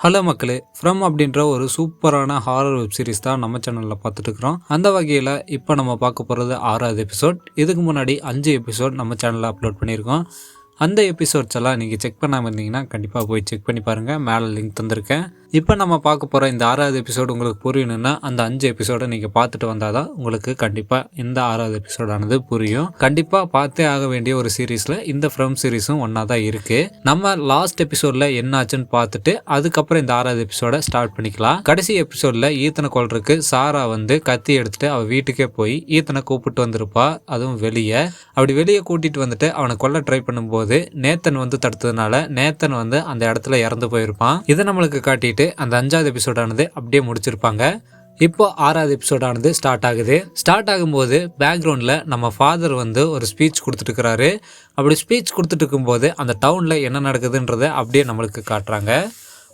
Hello மக்களே, from அப்படின்ற ஒரு சூப்பரான ஹாரர் வெப் சீரிஸ் தான் நம்ம சேனலில் பார்த்துட்டு இருக்கிறோம். அந்த வகையில் இப்போ நம்ம பார்க்க போகிறது 6வது எபிசோட். இதுக்கு முன்னாடி 5 எபிசோட் நம்ம சேனலில் அப்லோட் பண்ணியிருக்கோம். அந்த எபிசோட்ஸ் எல்லாம் நீங்கள் செக் பண்ணாமல் இருந்தீங்கன்னா கண்டிப்பாக போய் செக் பண்ணி பாருங்கள். மேலே லிங்க் தந்திருக்கேன். இப்போ நம்ம பார்க்க போகிற இந்த 6வது எபிசோடு உங்களுக்கு புரியணுன்னா அந்த 5 எபிசோடை நீங்கள் பார்த்துட்டு வந்தால் தான் உங்களுக்கு கண்டிப்பாக இந்த 6வது எபிசோடானது புரியும். கண்டிப்பாக பார்த்தே ஆக வேண்டிய ஒரு சீரீஸில் இந்த ஃப்ரம் சீரீஸும் ஒன்றா தான் இருக்குது. நம்ம லாஸ்ட் எபிசோடில் என்ன ஆச்சுன்னு பார்த்துட்டு அதுக்கப்புறம் இந்த 6வது எபிசோடை ஸ்டார்ட் பண்ணிக்கலாம். கடைசி எபிசோடில் ஈத்தனை கொல்றதுக்கு சாரா கத்தி எடுத்துட்டு அவள் வீட்டுக்கே போய் ஈத்தனை கூப்பிட்டு வந்திருப்பா. அதுவும் வெளியே கூட்டிகிட்டு வந்துட்டு அவனை கொல்ல ட்ரை பண்ணும்போது நேத்தன் தடுத்ததுனால நேத்தன் அந்த இடத்துல இறந்து போயிருப்பான். இதை நம்மளுக்கு காட்டிட்டு அந்த 5வது எபிசோடானது அப்படியே முடிச்சிருப்பாங்க. இப்போ 6வது எபிசோடானது ஸ்டார்ட் ஆகுது. ஸ்டார்ட் ஆகும்போது பேக்ரவுண்டில் நம்ம ஃபாதர் ஒரு ஸ்பீச் கொடுத்துட்டு இருக்கிறாரு. அப்படி ஸ்பீச் கொடுத்துட்டு இருக்கும்போது அந்த டவுனில் என்ன நடக்குதுன்றதை அப்படியே நம்மளுக்கு காட்டுறாங்க.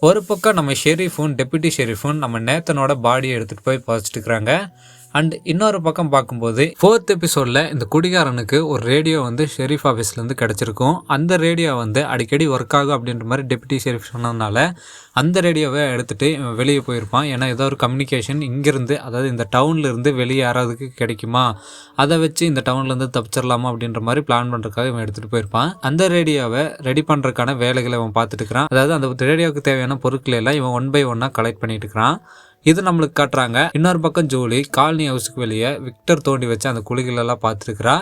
ஒரு பக்கம் நம்ம ஷெரீஃபும் டெப்யூட்டி ஷெரீஃபும் நம்ம நேத்தனோட பாடியை எடுத்துகிட்டு போய் பதிச்சுட்டு இருக்கிறாங்க. அண்ட் இன்னொரு பக்கம் பார்க்கும்போது 4th எபிசோடில் இந்த குடிகாரனுக்கு ஒரு ரேடியோ ஷெரீஃப் ஆஃபீஸ்லேருந்து கிடச்சிருக்கும். அந்த ரேடியோ அடிக்கடி ஒர்க் ஆகும் அப்படின்ற மாதிரி டெப்யூட்டி ஷெரீஃப் சொன்னதுனால அந்த ரேடியோவை எடுத்துகிட்டு வெளியே போயிருப்பான். ஏன்னா ஏதோ ஒரு கம்யூனிகேஷன் இங்கேருந்து, அதாவது இந்த டவுன்லேருந்து வெளியே யாராவதுக்கு கிடைக்குமா, அதை வச்சு இந்த டவுன்லேருந்து தப்பிச்சிடலாமா அப்படின்ற மாதிரி பிளான் பண்ணுறதுக்காக இவன் எடுத்துகிட்டு போயிருப்பான். அந்த ரேடியோவை ரெடி பண்ணுறதுக்கான வேலைகளை இவன் பார்த்துட்டு இருக்கிறான். அதாவது அந்த ரேடியோவுக்கு தேவையான பொருட்களை எல்லாம் இவன் 1 by 1 கலெக்ட் பண்ணிட்டு இருக்கிறான். இது நம்மளுக்கு காட்டுறாங்க. இன்னொரு பக்கம் ஜூலி காலனி ஹவுஸுக்கு வெளியே விக்டர் தோண்டி வச்சு அந்த குழிகளெல்லாம் பார்த்துருக்குறா.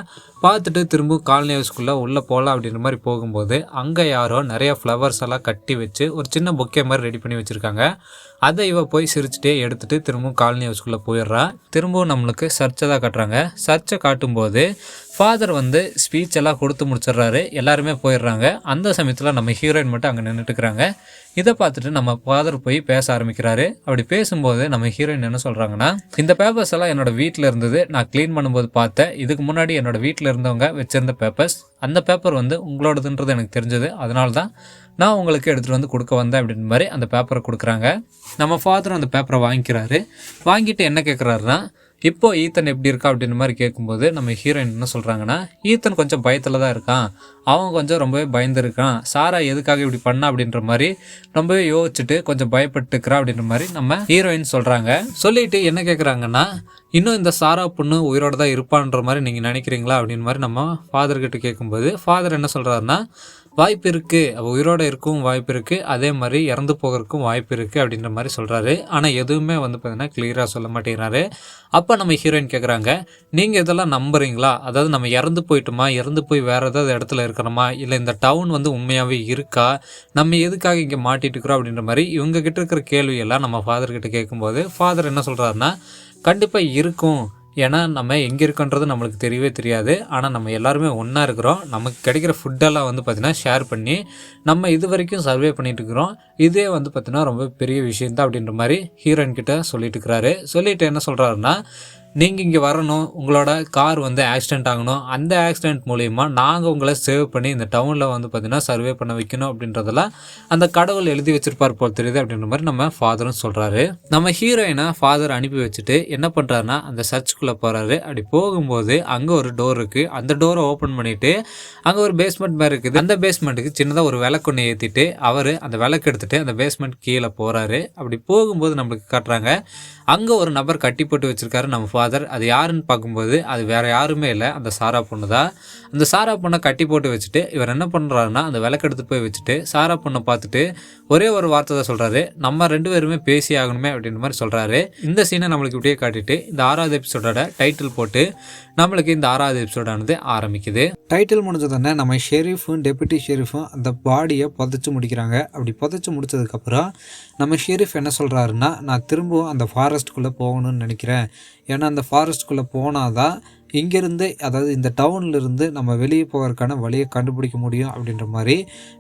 பார்த்துட்டு திரும்ப காலனி ஹவுஸ்க்குள்ளே உள்ளே போகலாம் அப்படின்ற மாதிரி போகும்போது அங்கே யாரோ நிறைய ஃப்ளவர்ஸ் எல்லாம் கட்டி வச்சு ஒரு சின்ன பொக்கே மாதிரி ரெடி பண்ணி வச்சுருக்காங்க. அதை இவ போய் சிரிச்சுட்டே எடுத்துகிட்டு திரும்பவும் காலனி ஹவுஸ்க்குள்ளே போயிடுறா. திரும்பவும் நம்மளுக்கு சர்ச்சை தான் காட்டுறாங்க. சர்ச்சை காட்டும்போது ஃபாதர் ஸ்பீச் எல்லாம் கொடுத்து முடிச்சிடுறாரு. எல்லாருமே போயிடுறாங்க. அந்த சமயத்தில் நம்ம ஹீரோயின் மட்டும் அங்கே நின்றுட்டுக்கிறாங்க. இதை பார்த்துட்டு நம்ம ஃபாதர் போய் பேச ஆரம்பிக்கிறாரு. அப்படி பேசும்போது நம்ம ஹீரோயின் என்ன சொல்கிறாங்கன்னா, இந்த பேப்பர்ஸ் எல்லாம் என்னோட வீட்டில் இருந்தது, நான் க்ளீன் பண்ணும்போது பார்த்தேன். இதுக்கு முன்னாடி என்னோட வீட்டில் இருந்தவங்க வச்சிருந்த பேப்பர்ஸ், அந்த பேப்பர் உங்களோடதுன்றது எனக்கு தெரிஞ்சது, அதனால தான் நான் உங்களுக்கு எடுத்துகிட்டு கொடுக்க வந்தேன் அப்படின்ற மாதிரி அந்த பேப்பரை கொடுக்குறாங்க. நம்ம ஃபாதரும் அந்த பேப்பரை வாங்கிக்கிறாரு. வாங்கிட்டு என்ன கேட்குறாருன்னா, இப்போ ஈத்தன் எப்படி இருக்கா அப்படின்ற மாதிரி கேட்கும்போது நம்ம ஹீரோயின் என்ன சொல்கிறாங்கன்னா, ஈத்தன் கொஞ்சம் பயத்தில் தான் இருக்கான், அவன் கொஞ்சம் ரொம்பவே பயந்துருக்கான், சாரா எதுக்காக இப்படி பண்ணா அப்படின்ற மாதிரி ரொம்பவே யோசிச்சுட்டு கொஞ்சம் பயப்பட்டுக்கிறா அப்படின்ற மாதிரி நம்ம ஹீரோயின் சொல்கிறாங்க. சொல்லிட்டு என்ன கேட்குறாங்கன்னா, இன்னும் இந்த சாரா பொண்ணு உயிரோடு தான் இருப்பான்ற மாதிரி நீங்கள் நினைக்கிறீங்களா அப்படின்ற மாதிரி நம்ம ஃபாதர்கிட்ட கேட்கும்போது ஃபாதர் என்ன சொல்கிறாருன்னா, வாய்ப்பு இருக்குது, அவள் உயிரோடு இருக்கவும் வாய்ப்பு இருக்குது, அதே மாதிரி இறந்து போகிறதுக்கும் வாய்ப்பு இருக்குது அப்படின்ற மாதிரி சொல்கிறாரு. ஆனால் எதுவுமே பார்த்தீங்கன்னா கிளியராக சொல்ல மாட்டேங்கிறாரு. அப்போ நம்ம ஹீரோயின் கேட்குறாங்க, நீங்கள் இதெல்லாம் நம்புறீங்களா? அதாவது நம்ம இறந்து போயிட்டோமா, இறந்து போய் வேறு ஏதாவது இடத்துல இருக்கிறோமா, இல்லை இந்த டவுன் உண்மையாகவே இருக்கா, நம்ம எதுக்காக இங்கே மாட்டிட்டு இருக்கிறோம் அப்படின்ற மாதிரி இவங்க கிட்ட இருக்கிற கேள்வியெல்லாம் நம்ம ஃபாதர்கிட்ட கேட்கும்போது ஃபாதர் என்ன சொல்கிறாருன்னா, கண்டிப்பாக இருக்கும், ஏன்னா நம்ம எங்கே இருக்கோன்றது நம்மளுக்கு தெரியவே தெரியாது, ஆனால் நம்ம எல்லாருமே ஒன்றா இருக்கிறோம், நமக்கு கிடைக்கிற ஃபுட்டெல்லாம் பார்த்திங்கன்னா ஷேர் பண்ணி நம்ம இது வரைக்கும் சர்வே பண்ணிட்டு இருக்கிறோம், இதே பார்த்திங்கன்னா ரொம்ப பெரிய விஷயந்தான் அப்படின்ற மாதிரி ஹீரோயின் கிட்ட சொல்லிட்டு இருக்கிறாரு. சொல்லிட்டு என்ன சொல்கிறாருன்னா, நீங்கள் இங்கே வரணும், உங்களோட கார் ஆக்சிடென்ட் ஆகணும், அந்த ஆக்சிடென்ட் மூலிமா நாங்கள் உங்களை சேவ் பண்ணி இந்த டவுனில் பார்த்திங்கன்னா சர்வே பண்ண வைக்கணும் அப்படின்றதெல்லாம் அந்த கடவுள் எழுதி வச்சிருப்பார் போல் தெரியுது அப்படின்ற மாதிரி நம்ம ஃபாதரும் சொல்கிறாரு. நம்ம ஹீரோயினை ஃபாதர் அனுப்பி வச்சுட்டு என்ன பண்ணுறாருன்னா அந்த சர்ச்சுக்குள்ளே போகிறாரு. அப்படி போகும்போது அங்கே ஒரு டோர் இருக்குது. அந்த டோரை ஓப்பன் பண்ணிவிட்டு அங்கே ஒரு பேஸ்மெண்ட் மாதிரி இருக்குது. அந்த பேஸ்மெண்ட்டுக்கு சின்னதாக ஒரு விளக்கொன்று ஏற்றிட்டு அவர் அந்த விளக்கு எடுத்துகிட்டு அந்த பேஸ்மெண்ட் கீழே போகிறாரு. அப்படி போகும்போது நம்மளுக்கு காட்டுறாங்க, அங்கே ஒரு நபர் கட்டி போட்டு வச்சுருக்காரு நம்ம ஃபாதர். அது யாருன்னு பார்க்கும்போது அது வேறு யாருமே இல்லை, அந்த சாரா பொண்ணு தான். அந்த சாரா பொண்ணை கட்டி போட்டு வச்சுட்டு இவர் என்ன பண்ணுறாருன்னா அந்த விளக்கு எடுத்து போய் வச்சுட்டு சாரா பொண்ணை பார்த்துட்டு ஒரே ஒரு வார்த்தை தான் சொல்கிறாரு, நம்ம 2 பேருமே பேசி ஆகணுமே அப்படின்ற மாதிரி சொல்கிறாரு. இந்த சீனை நம்மளுக்கு இப்படியே காட்டிட்டு இந்த 6வது எபிசோடோட டைட்டில் போட்டு நம்மளுக்கு இந்த 6வது எபிசோடானது ஆரம்பிக்குது. டைட்டில் முடிஞ்சதுன்னு நம்ம ஷெரீஃபும் டெப்யூட்டி ஷெரீஃபும் அந்த பாடியை புதைச்சி முடிக்கிறாங்க. அப்படி புதைச்சி முடிச்சதுக்கப்புறம் நம்ம ஷெரீஃப் என்ன சொல்கிறாருன்னா, நான் திரும்பவும் அந்த ஃபாரஸ்ட்டுக்குள்ளே போகணும்னு நினைக்கிறேன், ஏன்னா அந்த ஃபாரஸ்ட்டுக்குள்ளே போனால் தான் இங்கேருந்து, அதாவது இந்த டவுன்லேருந்து நம்ம வெளியே போகிறதுக்கான வழியை கண்டுபிடிக்க முடியும் அப்படின்ற மாதிரி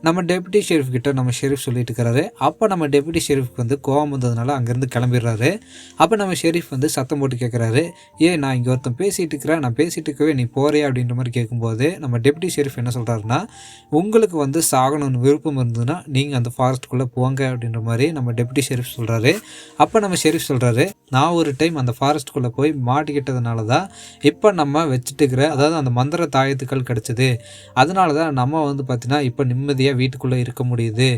நம்ம டெப்யூட்டி ஷெரீஃப் கிட்ட நம்ம ஷெரீஃப் சொல்லிட்டு இருக்கிறாரு. அப்போ நம்ம டெப்யூட்டி ஷெரீஃப்க்கு கோவம் வந்ததுனால அங்கேருந்து கிளம்பிடுறாரு. அப்போ நம்ம ஷெரீஃப் சத்தம் போட்டு கேட்குறாரு, நான் இங்கே ஒருத்தன் பேசிகிட்டு இருக்கிறேன், நான் பேசிகிட்டு இருக்கவே நீ போறியா அப்படின்ற மாதிரி கேட்கும்போது நம்ம டெப்யூட்டி ஷெரீஃப் என்ன சொல்கிறாருன்னா, உங்களுக்கு சாகணும்னு விருப்பம் இருந்ததுன்னா நீங்கள் அந்த ஃபாரஸ்ட்டுக்குள்ளே போங்க அப்படின்ற மாதிரி நம்ம டெப்யூட்டி ஷெரீஃப் சொல்கிறாரு. அப்போ நம்ம ஷெரீஃப் சொல்கிறாரு, நான் ஒரு டைம் அந்த ஃபாரஸ்ட்டுக்குள்ளே போய் மாட்டிக்கிட்டதுனால தான் இப்போ நம்ம வச்சுட்டுக்கிற அதாவது அந்த மந்திர தாயத்துக்கள் கிடச்சிது. அதனால தான் நம்ம வந்து பார்த்திங்கன்னா இப்போ நிம்மதியாக வீட்டுக்குள்ளே இருக்க முடியுது.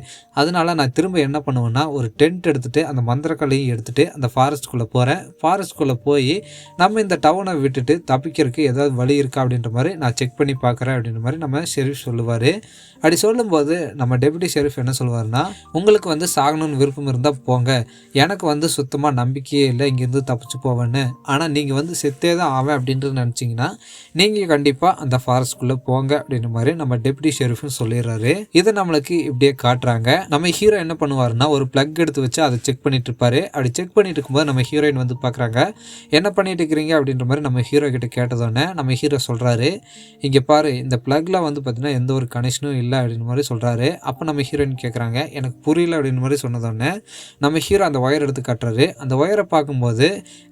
அதனால நான் திரும்ப என்ன பண்ணுவேன்னா ஒரு டென்ட் எடுத்துகிட்டு அந்த மந்திரக்கல்லையும் எடுத்துகிட்டு அந்த ஃபாரஸ்ட்டுக்குள்ளே போகிறேன். ஃபாரஸ்ட்டுக்குள்ளே போய் நம்ம இந்த டவுனை விட்டுட்டு தப்பிக்கிறதுக்கு ஏதாவது வழி இருக்கா அப்படின்ற மாதிரி நான் செக் பண்ணி பார்க்குறேன் அப்படின்ற மாதிரி நம்ம ஷெரீஃப் சொல்லுவார். அப்படி சொல்லும்போது நம்ம டெப்யூட்டி ஷெரீஃப் என்ன சொல்லுவார்னா, உங்களுக்கு வந்து சாகணும்னு விருப்பம் இருந்தால் போங்க, எனக்கு வந்து சுத்தமாக நம்பிக்கையே இல்லை இங்கேருந்து தப்பிச்சு போவேன்னு. ஆனால் நீங்கள் வந்து செத்தே தான் ஆவேன் அப்படின்றது நினச்சிங்கன்னா நீங்கள் கண்டிப்பாக அந்த ஃபாரஸ்ட்குள்ளே போங்க அப்படின்ற மாதிரி நம்ம டெப்யூட்டி ஷெரீஃப்னு சொல்லிடுறாரு. இதை நம்மளுக்கு இப்படியே காட்டுறாங்க. நம்ம ஹீரோ என்ன பண்ணுவார்னா ஒரு ப்ளக் எடுத்து வச்சு அதை செக் பண்ணிட்டு இருப்பாரு. அப்படி செக் பண்ணிட்டு இருக்கும்போது நம்ம ஹீரோயின் வந்து பார்க்குறாங்க. என்ன பண்ணிட்டு இருக்கிறீங்க அப்படின்ற மாதிரி நம்ம ஹீரோ கிட்ட கேட்டதோடனே நம்ம ஹீரோ சொல்கிறாரு, இங்கே பாரு இந்த ப்ளக்கில் வந்து பார்த்தீங்கன்னா எந்த ஒரு கனெக்ஷனும் இல்லை அப்படின்ற மாதிரி சொல்கிறாரு. அப்போ நம்ம ஹீரோயின் கேட்குறாங்க, எனக்கு புரியல அப்படின்ற மாதிரி சொன்னதோடனே நம்ம ஹீரோ அந்த ஒயர் எடுத்து காட்டுறாரு. அந்த ஒயரை பார்க்கும்போது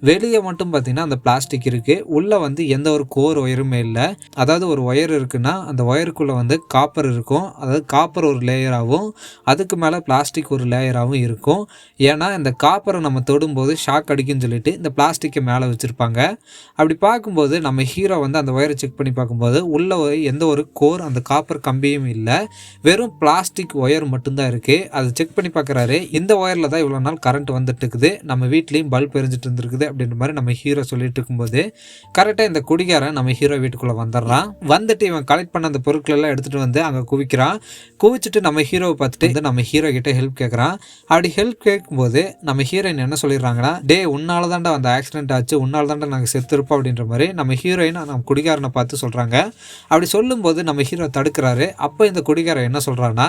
வெளியே மட்டும் பார்த்தீங்கன்னா அந்த பிளாஸ்டிக் இருக்குது, உள்ளே வந்து எந்த ஒரு கோர் ஒயருமே இல்லை. அதாவது ஒரு ஒயர் இருக்குன்னா அந்த ஒயருக்குள்ளே வந்து காப்பர் இருக்கும். அதாவது காப்பர் ஒரு லேயராகவும் அதுக்கு மேலே பிளாஸ்டிக் ஒரு லேயராகவும் இருக்கும். ஏன்னா இந்த காப்பரை நம்ம தொடும்போது ஷாக் அடிக்குன்னு சொல்லிட்டு இந்த பிளாஸ்டிக்கை மேலே வச்சுருப்பாங்க. அப்படி பார்க்கும்போது நம்ம ஹீரோ வந்து அந்த ஒயரை செக் பண்ணி பார்க்கும்போது உள்ளே எந்த ஒரு கோர் அந்த காப்பர் கம்பியும் இல்லை, வெறும் பிளாஸ்டிக் ஒயர் மட்டும்தான் இருக்குது. அதை செக் பண்ணி பார்க்குறாரு. இந்த ஒயரில் தான் இவ்வளோ நாள் கரண்ட் வந்துட்டு இருக்குது, நம்ம வீட்லேயும் பல்ப் எரிஞ்சிட்டு இருந்துருக்குது அப்படின்ற மாதிரி நம்ம ஹீரோ சொல்லிட்டு இருக்கும்போது கரெக்டாக இந்த குடிகாரன் நம்ம ஹீரோ வீட்டுக்குள்ளே வந்துடுறான். வந்துட்டு இவன் கலெக்ட் பண்ண அந்த பொருட்கள் எல்லாம் எடுத்துகிட்டு வந்து அங்கே குவிக்கிறான். குவிச்சிட்டு நம்ம ஹீரோவை பார்த்துட்டு நம்ம ஹீரோ கிட்ட ஹெல்ப் கேட்குறான். அப்படி ஹெல்ப் கேட்கும்போது நம்ம ஹீரோயின் என்ன சொல்லிடுறாங்கன்னா, டே உன்னால தாண்டா அந்த ஆக்சிடென்ட் ஆச்சு, உன்னால தாண்டா நாங்கள் செத்துருப்போம் அப்படின்ற மாதிரி நம்ம ஹீரோயின் நம்ம குடிகாரனை பார்த்து சொல்கிறாங்க. அப்படி சொல்லும்போது நம்ம ஹீரோ தடுக்கிறாரு. அப்போ இந்த குடிகாரன் என்ன சொல்கிறான்னா,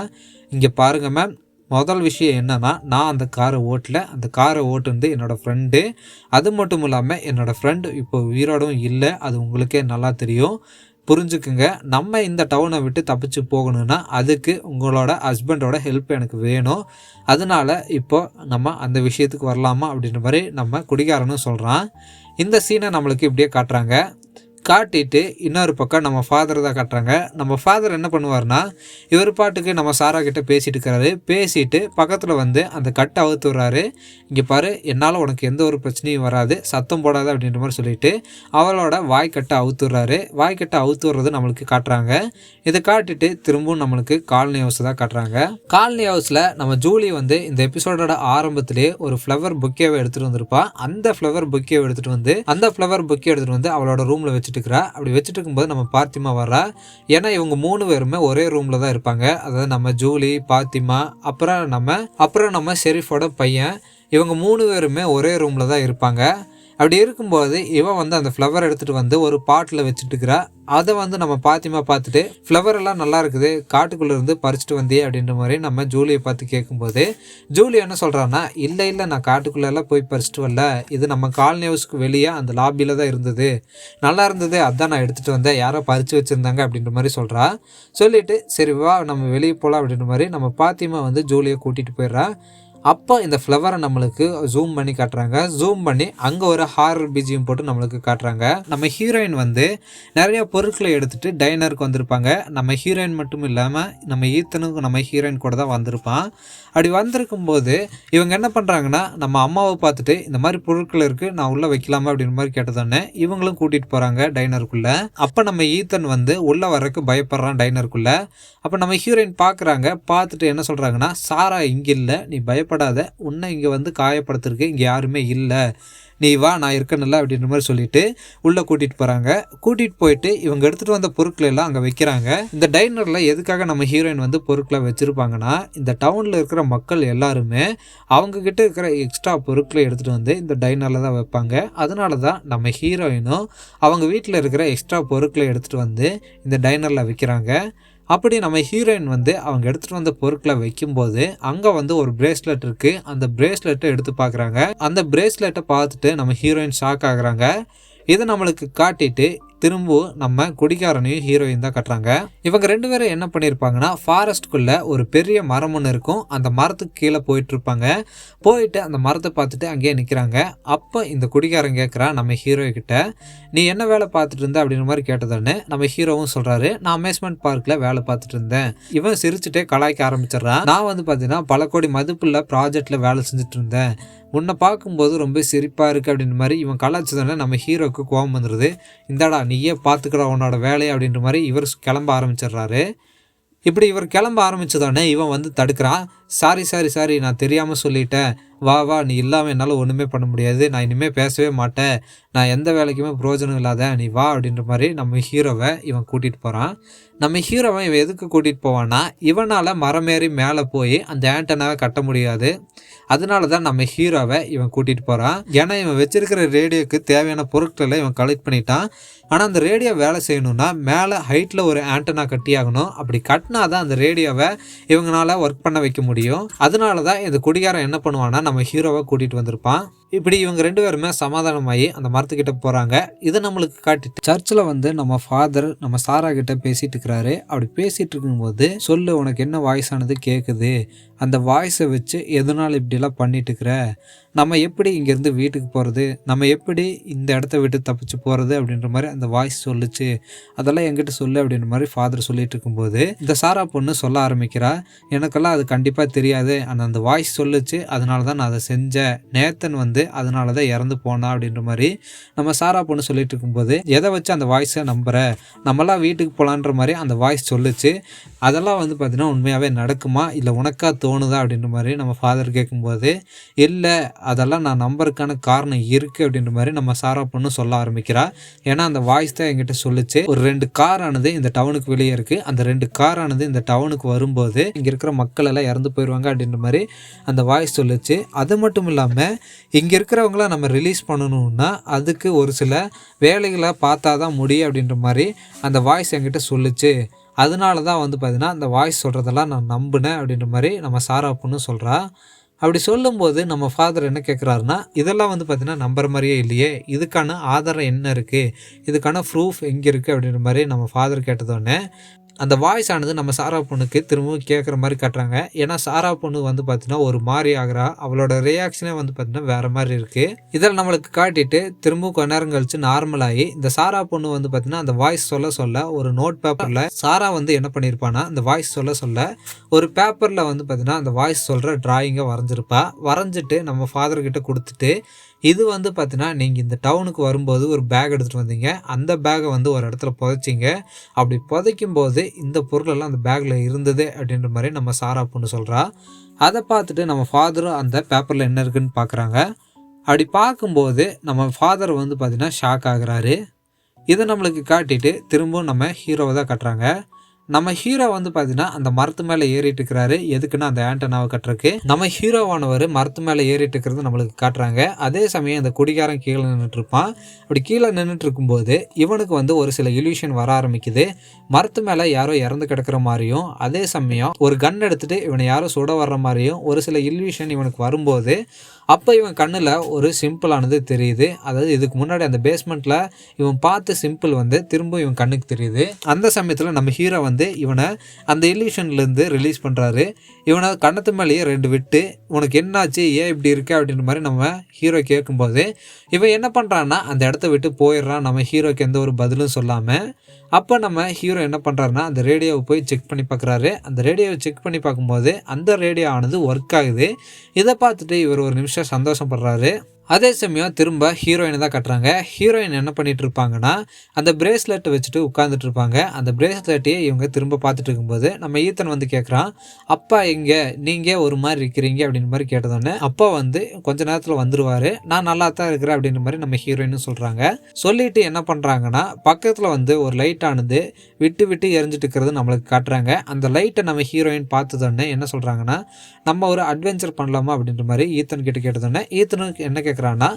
இங்கே பாருங்க மேம், முதல் விஷயம் என்னன்னா நான் அந்த காரை ஓட்டல, அந்த காரை ஓட்டுனது என்னோடய ஃப்ரெண்டு. அது மட்டும் இல்லாமல் என்னோடய ஃப்ரெண்டு இப்போ உயிரோடும் இல்லை, அது உங்களுக்கே நல்லா தெரியும். புரிஞ்சுக்குங்க, நம்ம இந்த டவுனை விட்டு தப்பிச்சு போகணுன்னா அதுக்கு உங்களோட ஹஸ்பண்டோட ஹெல்ப் எனக்கு வேணும். அதனால இப்போ நம்ம அந்த விஷயத்துக்கு வரலாமா அப்படின்ற மாதிரி நம்ம குடிகாரனும் சொல்கிறான். இந்த சீனை நம்மளுக்கு இப்படியே காட்டுறாங்க. காட்டிட்டு இன்னொரு பக்கம் நம்ம ஃபாதர் தான் காட்டுறாங்க. நம்ம ஃபாதர் என்ன பண்ணுவார்னா இவர் பாட்டுக்கு நம்ம சாரா கிட்ட பேசிட்டு இருக்கிறாரு. பேசிட்டு பக்கத்தில் வந்து அந்த கட்டை அவுத்து விட்றாரு. இங்கே பாரு, என்னால் உனக்கு எந்த ஒரு பிரச்சனையும் வராது, சத்தம் போடாது அப்படின்ற மாதிரி சொல்லிட்டு அவளோட வாய்க்கட்டை அவுத்து விட்றாரு. வாய்க்கட்டை அவுத்து விட்றது நம்மளுக்கு காட்டுறாங்க. இதை காட்டிட்டு திரும்பவும் நம்மளுக்கு காலனி ஹவுஸ் தான் காட்டுறாங்க. காலனி ஹவுஸில் நம்ம ஜூலி வந்து இந்த எபிசோடோட ஆரம்பத்திலே ஒரு ஃப்ளவர் புக்கேவை எடுத்துகிட்டு வந்திருப்பா. அந்த ஃப்ளவர் புக்கேவை எடுத்துகிட்டு வந்து அவளோட ரூமில் வச்சு அப்படி வச்சுட்டு இருக்கும்போது நம்ம பாத்திமா வர்றா. ஏன்னா இவங்க 3 பேருமே ஒரே ரூம்ல தான் இருப்பாங்க. அதாவது நம்ம ஜூலி, பாத்திமா, அப்புறம் நம்ம ஷெரீஃபோட பையன், இவங்க 3 பேருமே ஒரே ரூம்ல தான் இருப்பாங்க. அப்படி இருக்கும்போது இவன் வந்து அந்த ஃப்ளவர் எடுத்துகிட்டு வந்து ஒரு பாட்டில் வச்சுட்டு இருக்கிறா. அதை வந்து நம்ம பாத்திமா பார்த்துட்டு ஃப்ளவர் எல்லாம் நல்லா இருக்குது, காட்டுக்குள்ளே இருந்து பறிச்சுட்டு வந்தே அப்படின்ற மாதிரி நம்ம ஜூலியை பார்த்து கேட்கும்போது ஜூலி என்ன சொல்கிறான்னா, இல்லை நான் காட்டுக்குள்ளெல்லாம் போய் பறிச்சுட்டு வரல, இது நம்ம காலனி ஹவுஸ்க்கு வெளியே அந்த லாபியில் தான் இருந்தது, நல்லா இருந்தது, அதான் நான் எடுத்துகிட்டு வந்தேன், யாரோ பறித்து வச்சுருந்தாங்க அப்படின்ற மாதிரி சொல்கிறா. சொல்லிவிட்டு சரி வா நம்ம வெளியே போகலாம் அப்படின்ற மாதிரி நம்ம பாத்திமா வந்து ஜூலியை கூட்டிகிட்டு போயிடுறா. அப்போ இந்த ஃப்ளவரை நம்மளுக்கு ஜூம் பண்ணி காட்டுறாங்க. ஜூம் பண்ணி அங்கே ஒரு ஹாரர் பிஜிஎம் போட்டு நம்மளுக்கு காட்டுறாங்க. நம்ம ஹீரோயின் வந்து நிறைய பொருட்களை எடுத்துகிட்டு டைனருக்கு வந்திருப்பாங்க. நம்ம ஹீரோயின் மட்டும் இல்லாமல் நம்ம ஈத்தனுக்கும் நம்ம ஹீரோயின் கூட தான் வந்திருப்பான். அப்படி வந்திருக்கும் போது இவங்க என்ன பண்ணுறாங்கன்னா, நம்ம அம்மாவை பார்த்துட்டு இந்த மாதிரி பொருட்கள் இருக்குது, நான் உள்ளே வைக்கலாமா அப்படின்ற மாதிரி கேட்டதோடனே இவங்களும் கூட்டிகிட்டு போகிறாங்க டைனருக்குள்ளே. அப்போ நம்ம ஈத்தன் வந்து உள்ளே வர்றதுக்கு பயப்படுறான் டைனருக்குள்ளே. அப்போ நம்ம ஹீரோயின் பார்க்குறாங்க. பார்த்துட்டு என்ன சொல்கிறாங்கன்னா, சாரா இங்கே இல்லை, நீ பயப்படாத, உன்னை இங்கே வந்து காயப்படுத்துறதுக்கு இங்கே யாருமே இல்லை, நீ வா, நான் இருக்கணும்ல அப்படின்ற மாதிரி சொல்லிட்டு உள்ளே கூட்டிகிட்டு போகிறாங்க. கூட்டிகிட்டு போயிட்டு இவங்க எடுத்துகிட்டு வந்த பொருட்களை எல்லாம் அங்கே வைக்கிறாங்க. இந்த டைனரில் எதுக்காக நம்ம ஹீரோயின் வந்து பொருட்களை வச்சுருப்பாங்கன்னா, இந்த டவுனில் இருக்கிற மக்கள் எல்லாருமே அவங்கக்கிட்ட இருக்கிற எக்ஸ்ட்ரா பொருட்களை எடுத்துகிட்டு வந்து இந்த டைனரில் தான் வைப்பாங்க. அதனால தான் நம்ம ஹீரோயினும் அவங்க வீட்டில் இருக்கிற எக்ஸ்ட்ரா பொருட்களை எடுத்துகிட்டு வந்து இந்த டைனரில் வைக்கிறாங்க. அப்படி நம்ம ஹீரோயின் வந்து அவங்க எடுத்துகிட்டு வந்த பொருட்களை வைக்கும்போது அங்கே வந்து ஒரு பிரேஸ்லெட் இருக்குது. அந்த பிரேஸ்லெட்டை எடுத்து பார்க்குறாங்க. அந்த பிரேஸ்லெட்டை பார்த்துட்டு நம்ம ஹீரோயின் ஷாக் ஆகுறாங்க. இதை நம்மளுக்கு காட்டிட்டு திரும்பவும் நம்ம குடிகாரனையும் ஹீரோயின் தான் கட்டுறாங்க. இவங்க 2 பேரும் என்ன பண்ணியிருப்பாங்கன்னா, ஃபாரஸ்ட்குள்ளே ஒரு பெரிய மரம் ஒன்று இருக்கும், அந்த மரத்துக்கு கீழே போயிட்டுருப்பாங்க. போயிட்டு அந்த மரத்தை பார்த்துட்டு அங்கேயே நிற்கிறாங்க. அப்போ இந்த குடிகாரன் கேட்குறான் நம்ம ஹீரோ கிட்ட, நீ என்ன வேலை பார்த்துட்டு இருந்த அப்படின்ற மாதிரி கேட்டதோடனே நம்ம ஹீரோவும் சொல்கிறாரு, நான் அமேஸ்மெண்ட் பார்க்கில் வேலை பார்த்துட்டு இருந்தேன். இவன் சிரிச்சுட்டே கலாய்க்க ஆரம்பிச்சிடறான். நான் வந்து பார்த்தீங்கன்னா பல கோடி மதிப்புள்ள ப்ராஜெக்டில் வேலை செஞ்சுட்டு இருந்தேன், உன்னை பார்க்கும்போது ரொம்ப சிரிப்பாக இருக்குது அப்படின்ற மாதிரி இவன் கலாய்ச்சதுனால நம்ம ஹீரோவுக்கு கோபம் வந்துடுது. இந்தாடா நீயே பார்த்துக்கடா உன்னோட வேலையை அப்படின்ற மாதிரி இவர் கிளம்ப ஆரம்பிச்சிடுறாரு. இப்படி இவர் கிளம்ப ஆரம்பித்ததோடனே இவன் வந்து தடுக்கிறான். சாரி நான் தெரியாமல் சொல்லிட்டேன், வா நீ இல்லாமல் என்னால் ஒன்றுமே பண்ண முடியாது, நான் இனிமேல் பேசவே மாட்டேன், நான் எந்த வேலைக்குமே பிரயோஜனம் இல்லாத நீ வா அப்படின்ற மாதிரி நம்ம ஹீரோவை இவன் கூட்டிகிட்டு போகிறான். நம்ம ஹீரோவை இவன் எதுக்கு கூட்டிகிட்டு போவான்னா இவனால் மரமேறி மேலே போய் அந்த ஆண்டனாவை கட்ட முடியாது, அதனால தான் நம்ம ஹீரோவை இவன் கூட்டிகிட்டு போகிறான். ஏன்னா இவன் வச்சிருக்கிற ரேடியோக்கு தேவையான பொருட்களை இவன் கலெக்ட் பண்ணிட்டான். ஆனால் அந்த ரேடியோ வேலை செய்யணும்னா மேலே ஹைட்டில் ஒரு ஆண்டனா கட்டியாகணும். அப்படி கட்டினா தான் அந்த ரேடியோவை இவங்களால ஒர்க் பண்ண வைக்க முடியும். அதனால தான் இந்த குடிகாரன் என்ன பண்ணுவான்னா நம்ம ஹீரோவை கூட்டிகிட்டு வந்திருப்பான். இப்படி இவங்க 2 பேருமே சமாதானமாகி அந்த மரத்துக்கிட்ட போகிறாங்க. இதை நம்மளுக்கு காட்டிட்டு சர்ச்சில் வந்து நம்ம ஃபாதர் நம்ம சாரா கிட்ட பேசிகிட்டு இருக்கிறாரு. அப்படி பேசிகிட்டு இருக்கும்போது சொல்லு உனக்கு என்ன வாய்ஸ் ஆனது கேட்குது, அந்த வாய்ஸை வச்சு எதனால இப்படிலாம் பண்ணிட்டு இருக்கிற, நம்ம எப்படி இங்கேருந்து வீட்டுக்கு போகிறது, நம்ம எப்படி இந்த இடத்த விட்டு தப்பிச்சு போகிறது அப்படின்ற மாதிரி அந்த வாய்ஸ் சொல்லுச்சு, அதெல்லாம் என்கிட்ட சொல்லு அப்படின்ற மாதிரி ஃபாதர் சொல்லிட்டு இருக்கும்போது இந்த சாரா பொண்ணு சொல்ல ஆரம்பிக்கிறா. எனக்கெல்லாம் அது கண்டிப்பாக தெரியாது, ஆனால் அந்த வாய்ஸ் சொல்லுச்சு, அதனால தான் நான் அதை செஞ்சேன், நேத்தன் வந்து அதனால தான் இறந்து போனா அப்படின்ற மாதிரி நம்ம சாரா பொண்ணு சொல்லிட்டு இருக்கும்போது எதை வச்சு அந்த வாய்ஸை நம்புற, நம்மளாம் வீட்டுக்கு போகலான்ற மாதிரி அந்த வாய்ஸ் சொல்லுச்சு, அதெல்லாம் வந்து பார்த்தீங்கன்னா உண்மையாகவே நடக்குமா இல்லை உனக்கா தோணுதா அப்படின்ற மாதிரி நம்ம ஃபாதர் கேட்கும்போது இல்லை அதெல்லாம் நான் நம்பருக்கான காரணம் இருக்குது அப்படின்ற மாதிரி நம்ம சாரா பொண்ணு சொல்ல ஆரம்பிக்கிறா. ஏன்னா அந்த வாய்ஸ் தான் என்கிட்ட சொல்லுச்சு, ஒரு 2 கார் ஆனது இந்த டவுனுக்கு வெளியே இருக்குது, அந்த 2 கார் ஆனது இந்த டவுனுக்கு வரும்போது இங்கே இருக்கிற மக்கள் எல்லாம் இறந்து போயிடுவாங்க அப்படின்ற மாதிரி அந்த வாய்ஸ் சொல்லுச்சு. அது மட்டும் இல்லாமல் இங்கே இருக்கிறவங்கள நம்ம ரிலீஸ் பண்ணணும்னா அதுக்கு ஒரு சில வேலைகளை பார்த்தா தான் முடியும் அப்படின்ற மாதிரி அந்த வாய்ஸ் என்கிட்ட சொல்லுச்சு, அதனால தான் வந்து பார்த்தீங்கன்னா அந்த வாய்ஸ் சொல்கிறதெல்லாம் நான் நம்பினேன் அப்படின்ற மாதிரி நம்ம சாரா பொண்ணு சொல்கிறா. அப்படி சொல்லும்போது நம்ம ஃபாதர் என்ன கேட்குறாருன்னா இதெல்லாம் வந்து பார்த்தீங்கன்னா நம்புற மாதிரியே இல்லையே, இதுக்கான ஆதாரம் என்ன இருக்குது, இதுக்கான ப்ரூஃப் எங்கே இருக்குது அப்படின்ற மாதிரி நம்ம ஃபாதர் கேட்டதோடனே அந்த வாய்ஸ் ஆனது நம்ம சாரா பொண்ணுக்கு திரும்பவும் கேட்குற மாதிரி காட்டுறாங்க. ஏன்னா சாரா பொண்ணு வந்து பார்த்தீங்கன்னா ஒரு மாதிரி ஆகிறா, அவளோட ரியாக்ஷனே வந்து பார்த்தீங்கன்னா வேறு மாதிரி இருக்குது. இதில் நம்மளுக்கு காட்டிட்டு திரும்பவும் கொஞ்ச நேரம் கழிச்சு நார்மலாகி இந்த சாரா பொண்ணு வந்து பார்த்தீங்கன்னா அந்த வாய்ஸ் சொல்ல ஒரு நோட் பேப்பரில் சாரா வந்து என்ன பண்ணியிருப்பான்னா அந்த வாய்ஸ் சொல்ல ஒரு பேப்பரில் வந்து பார்த்தீங்கன்னா அந்த வாய்ஸ் சொல்கிற டிராயிங்கை வரைஞ்சிட்டு நம்ம ஃபாதர்கிட்ட கொடுத்துட்டு இது வந்து பார்த்தீங்கன்னா நீங்கள் இந்த டவுனுக்கு வரும்போது ஒரு பேக் எடுத்துகிட்டு வந்தீங்க, அந்த பேக்கை வந்து ஒரு இடத்துல புதைச்சிங்க, அப்படி புதைக்கும் போது இந்த பொருளெல்லாம் அந்த பேக்கில் இருந்தது அப்படின்ற மாதிரி நம்ம சாரா பொண்ணு சொல்கிறா. அதை பார்த்துட்டு நம்ம ஃபாதரும் அந்த பேப்பரில் என்ன இருக்குதுன்னு பார்க்குறாங்க. அப்படி பார்க்கும்போது நம்ம ஃபாதர் வந்து பார்த்திங்கன்னா ஷாக் ஆகுறாரு. இதை நம்மளுக்கு காட்டிட்டு திரும்பவும் நம்ம ஹீரோவை தான் கட்டுறாங்க. நம்ம ஹீரோ வந்து பார்த்தீங்கன்னா அந்த மரத்து மேலே ஏறிட்டு இருக்கிறாரு. எதுக்குன்னா அந்த ஆண்டனாவை கட்டுறக்கு நம்ம ஹீரோவானவர் மரத்து மேலே ஏறிட்டு இருக்கிறது நம்மளுக்கு காட்டுறாங்க. அதே சமயம் அந்த குடிகாரன் கீழே நின்றுட்டு இருப்பான். அப்படி கீழே நின்றுட்டு இருக்கும்போது இவனுக்கு வந்து ஒரு சில இல்யூஷன் வர ஆரம்பிக்குது. மரத்து மேலே யாரோ இறந்து கிடக்கிற மாதிரியும் அதே சமயம் ஒரு கன் எடுத்துட்டு இவனை யாரோ சுட வர்ற மாதிரியும் ஒரு சில இல்யூஷன் இவனுக்கு வரும்போது அப்போ இவன் கண்ணில் ஒரு சிம்பிளானது தெரியுது. அதாவது இதுக்கு முன்னாடி அந்த பேஸ்மெண்ட்டில் இவன் பார்த்த சிம்பிள் வந்து திரும்ப இவன் கண்ணுக்கு தெரியுது. அந்த சமயத்தில் நம்ம ஹீரோ வந்து இவனை அந்த இல்யூஷன்லேருந்து ரிலீஸ் பண்ணுறாரு. இவனை கண்ணத்து மேலேயே 2 விட்டு உனக்கு என்னாச்சு, ஏன் இப்படி இருக்க அப்படின்ற மாதிரி நம்ம ஹீரோ கேட்கும்போது இவன் என்ன பண்ணுறான்னா அந்த இடத்த விட்டு போயிடுறான். நம்ம ஹீரோக்கு எந்த ஒரு பதிலும் சொல்லாமல் அப்போ நம்ம ஹீரோ என்ன பண்ணுறாருன்னா அந்த ரேடியோவை போய் செக் பண்ணி பார்க்குறாரு. அந்த ரேடியோவை செக் பண்ணி பார்க்கும்போது அந்த ரேடியோ ஆனது ஒர்க் ஆகுது. இதை பார்த்துட்டு இவர் ஒரு நிமிஷம் சந்தோஷப்படுறாரு. அதே சமயம் திரும்ப ஹீரோயினை தான் கட்டுறாங்க. ஹீரோயின் என்ன பண்ணிட்டு இருப்பாங்கன்னா அந்த பிரேஸ்லெட்டை வச்சுட்டு உட்காந்துட்டு இருப்பாங்க. அந்த பிரேஸ்லெட்டையே இவங்க திரும்ப பார்த்துட்டு இருக்கும்போது நம்ம ஈத்தன் வந்து கேட்குறான், அப்பா எங்கே, நீங்கள் ஒரு மாதிரி இருக்கிறீங்க அப்படின்ற மாதிரி கேட்டதோடனே அப்பா வந்து கொஞ்ச நேரத்தில் வந்துடுவார், நான் நல்லா தான் இருக்கிறேன் அப்படின்ற மாதிரி நம்ம ஹீரோயின்னு சொல்கிறாங்க. சொல்லிட்டு என்ன பண்ணுறாங்கன்னா பக்கத்தில் வந்து ஒரு லைட் ஆனது விட்டு விட்டு எரிஞ்சிட்டு இருக்கிறது நம்மளுக்கு காட்டுறாங்க. அந்த லைட்டை நம்ம ஹீரோயின் பார்த்ததோடனே என்ன சொல்கிறாங்கன்னா நம்ம ஒரு அட்வென்ச்சர் பண்ணலாமா அப்படின்ற மாதிரி ஈத்தன் கிட்ட கேட்டதோடனே ஈத்தனுக்கு என்ன கேட்குறான்னா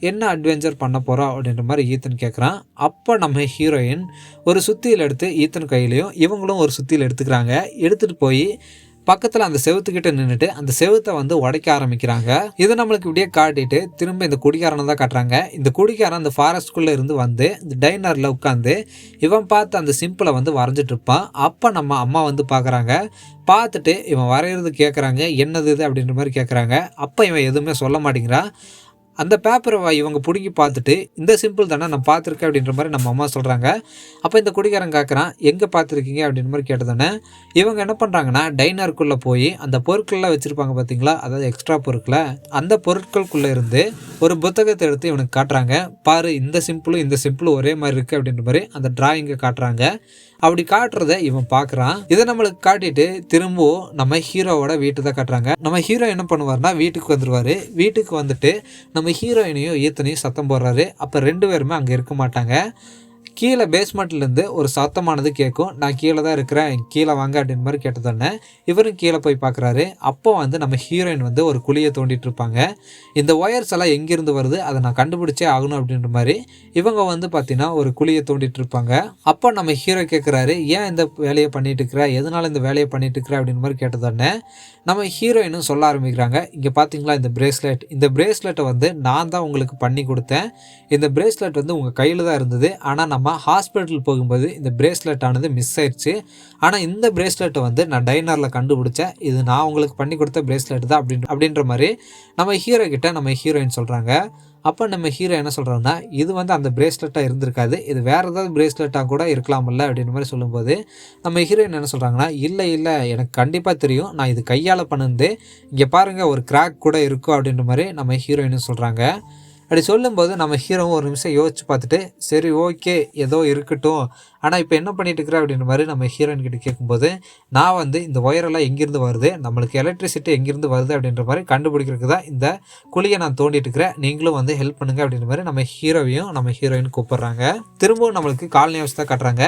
என்ன அட்வென்ச்சர் பண்ண போகிறோம் அப்படின்ற மாதிரி ஈத்தன் கேட்குறான். அப்போ நம்ம ஹீரோயின் ஒரு சுத்தியில் எடுத்து ஈத்தன் கையிலையும் இவங்களும் ஒரு சுத்தியில் எடுத்துக்கிறாங்க. எடுத்துகிட்டு போய் பக்கத்தில் அந்த செவுத்துக்கிட்ட நின்றுட்டு அந்த செவுத்தை வந்து உடைக்க ஆரம்பிக்கிறாங்க. இதை நம்மளுக்கு இப்படியே காட்டிட்டு திரும்ப இந்த குடிகாரனை தான் காட்டுறாங்க. இந்த குடிகாரன் அந்த ஃபாரஸ்ட்குள்ளே இருந்து வந்து இந்த டைனரில் உட்காந்து இவன் பார்த்து அந்த சிம்பிளை வந்து வரைஞ்சிட்டு இருப்பான். அப்போ நம்ம அம்மா வந்து பார்க்குறாங்க. பார்த்துட்டு இவன் வரைகிறது கேட்குறாங்க, என்னது இது அப்படின்ற மாதிரி கேட்குறாங்க. அப்போ இவன் எதுவுமே சொல்ல மாட்டேங்கிறான். அந்த பேப்பரை இவங்க பிடுங்கி பார்த்துட்டு இந்த சிம்பிள் தானே நான் பார்த்துருக்கேன் அப்படின்ற மாதிரி நம்ம அம்மா சொல்கிறாங்க. அப்போ இந்த குடிகாரன் கேட்குறான், எங்கே பார்த்துருக்கீங்க அப்படின்ற மாதிரி கேட்டதானே இவங்க என்ன பண்ணுறாங்கன்னா டைனருக்குள்ளே போய் அந்த பொருட்கள்லாம் வச்சுருப்பாங்க பார்த்தீங்களா, அதாவது எக்ஸ்ட்ரா பொருட்களை, அந்த பொருட்களுக்குள்ளே இருந்து ஒரு புத்தகத்தை எடுத்து இவனுக்கு காட்டுறாங்க. பாரு இந்த சிம்பிளும் ஒரே மாதிரி இருக்குது அப்படின்ற மாதிரி அந்த டிராயிங்கை காட்டுறாங்க. அப்படி காட்டுறத இவன் பார்க்குறான். இதை நம்மளுக்கு காட்டிட்டு திரும்பவும் நம்ம ஹீரோவோட வீட்டு தான் காட்டுறாங்க. நம்ம ஹீரோ என்ன பண்ணுவார்னா வீட்டுக்கு வந்துடுவார். வீட்டுக்கு வந்துட்டு நம்ம ஹீரோயினையும் ஈத்தனையும் சத்தம் போடுறாரு. அப்போ 2 பேருமே அங்கே இருக்க மாட்டாங்க. கீழே பேஸ்மெண்ட்லேருந்து ஒரு சத்தமானது கேட்கும். நான் கீழே தான் இருக்கிறேன், கீழே வாங்க அப்படின்ற மாதிரி கேட்டதோடனே இவரும் கீழே போய் பார்க்குறாரு. அப்போ நம்ம ஹீரோயின் ஒரு குழியை தோண்டிட்டு இருப்பாங்க. இந்த ஒயர்ஸ் எல்லாம் எங்கேருந்து வருது, அதை நான் கண்டுபிடிச்சே ஆகணும் அப்படின்ற மாதிரி இவங்க பார்த்தீங்கன்னா ஒரு குழியை தோண்டிட்டு இருப்பாங்க. அப்போ நம்ம ஹீரோ கேட்குறாரு, ஏன் இந்த வேலையை பண்ணிட்டு இருக்கிற, எதனால இந்த வேலையை பண்ணிட்டு இருக்கிற அப்படின்ற மாதிரி கேட்டதோடனே நம்ம ஹீரோயினும் சொல்ல ஆரம்பிக்கிறாங்க. இங்கே பார்த்தீங்களா இந்த பிரேஸ்லெட்டை நான் தான் உங்களுக்கு பண்ணி கொடுத்தேன். இந்த பிரேஸ்லெட் உங்கள் கையில் தான் இருந்தது. ஆனால் நம்ம ஹாஸ்பிட்டல் போகும்போது இந்த பிரேஸ்லெட் ஆனது மிஸ் ஆயிடுச்சு. ஆனால் இந்த பிரேஸ்லெட்டை நான் டைனரில் கண்டுபிடிச்சேன். இது நான் உங்களுக்கு பண்ணி கொடுத்த பிரேஸ்லெட் தான் அப்படின்ற மாதிரி நம்ம ஹீரோ கிட்ட நம்ம ஹீரோயின் சொல்கிறாங்க. அப்போ நம்ம ஹீரோ என்ன சொல்கிறாங்கன்னா, இது அந்த பிரேஸ்லெட்டாக இருந்திருக்காது, இது வேறு ஏதாவது பிரேஸ்லெட்டாக கூட இருக்கலாமில்ல அப்படின்ற மாதிரி சொல்லும்போது நம்ம ஹீரோயின் என்ன சொல்கிறாங்கன்னா, இல்லை எனக்கு கண்டிப்பாக தெரியும், நான் இது கையால் பண்ணுது, இங்கே பாருங்கள் ஒரு கிராக் கூட இருக்கும் அப்படின்ற மாதிரி நம்ம ஹீரோயின்னு சொல்கிறாங்க. அப்படி சொல்லும்போது நம்ம ஹீரோவும் ஒரு நிமிஷம் யோசிச்சு பார்த்துட்டு, சரி ஓகே ஏதோ இருக்கட்டும், ஆனால் இப்போ என்ன பண்ணிட்டு இருக்கிற அப்படின்ற மாதிரி நம்ம ஹீரோயின் கிட்ட கேட்கும்போது, நான் இந்த ஒயரெல்லாம் எங்கேருந்து வருது, நம்மளுக்கு எலக்ட்ரிசிட்டி எங்கேருந்து வருது அப்படின்ற மாதிரி கண்டுபிடிக்கிறதுக்கு தான் இந்த குழியை நான் தோண்டிட்டு இருக்கிறேன், நீங்களும் ஹெல்ப் பண்ணுங்க அப்படின்ற மாதிரி நம்ம ஹீரோவையும் நம்ம ஹீரோயின் கூப்பிட்றாங்க. திரும்பவும் நம்மளுக்கு காலனி ஹவுஸ் தான் காட்டுறாங்க.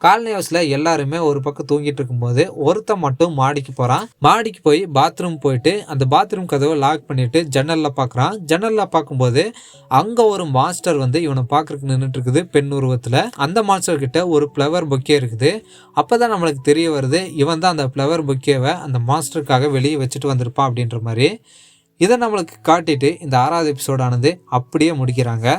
காலனி ஹவுஸில் எல்லாருமே ஒரு பக்கம் தூங்கிட்டு இருக்கும்போது ஒருத்தன் மட்டும் மாடிக்கு போகிறான். மாடிக்கு போய் பாத்ரூம் போயிட்டு அந்த பாத்ரூம் கதவை லாக் பண்ணிட்டு ஜன்னலில் பார்க்குறான். ஜன்னலில் பார்க்கும்போது அங்கே ஒரு மாஸ்டர் இவனை பார்க்கறதுக்கு நின்றுட்டு இருக்குது பெண் உருவத்தில். அந்த மாஸ்டர் கிட்ட ஒரு ஃப்ளவர் பொக்கே இருக்குது. அப்போ தான் நம்மளுக்கு தெரிய வருது, இவன் தான் அந்த ஃப்ளவர் பொக்கேவை அந்த மாஸ்டருக்காக வெளியே வச்சுட்டு வந்திருப்பான் அப்படின்ற மாதிரி. இதை நம்மளுக்கு காட்டிட்டு இந்த 6வது எபிசோடானது அப்படியே முடிக்கிறாங்க.